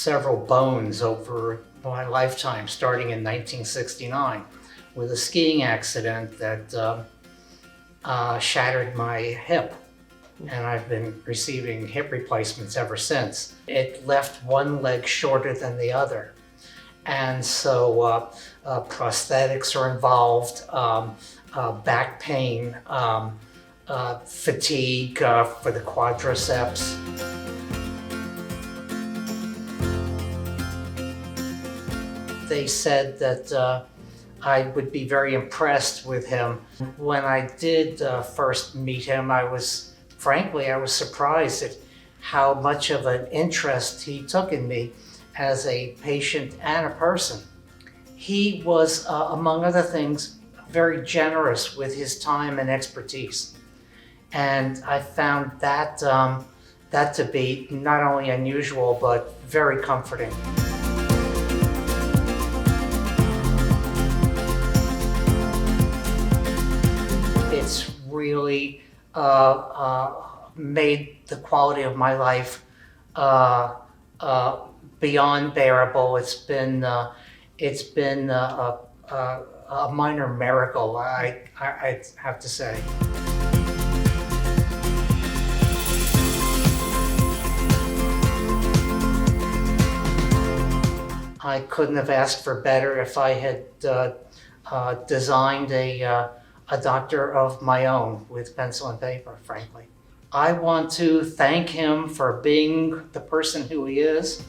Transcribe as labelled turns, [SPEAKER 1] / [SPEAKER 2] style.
[SPEAKER 1] several bones over my lifetime, starting in 1969 with a skiing accident that shattered my hip. And I've been receiving hip replacements ever since. It left one leg shorter than the other. And so prosthetics are involved, back pain, fatigue for the quadriceps. They said that I would be very impressed with him. When I did first meet him, I was surprised at how much of an interest he took in me as a patient and a person. He was, among other things, very generous with his time and expertise. And I found that, that to be not only unusual, but very comforting. It's really made the quality of my life beyond bearable. It's been a minor miracle, I have to say. I couldn't have asked for better if I had designed a doctor of my own with pencil and paper, frankly. I want to thank him for being the person who he is.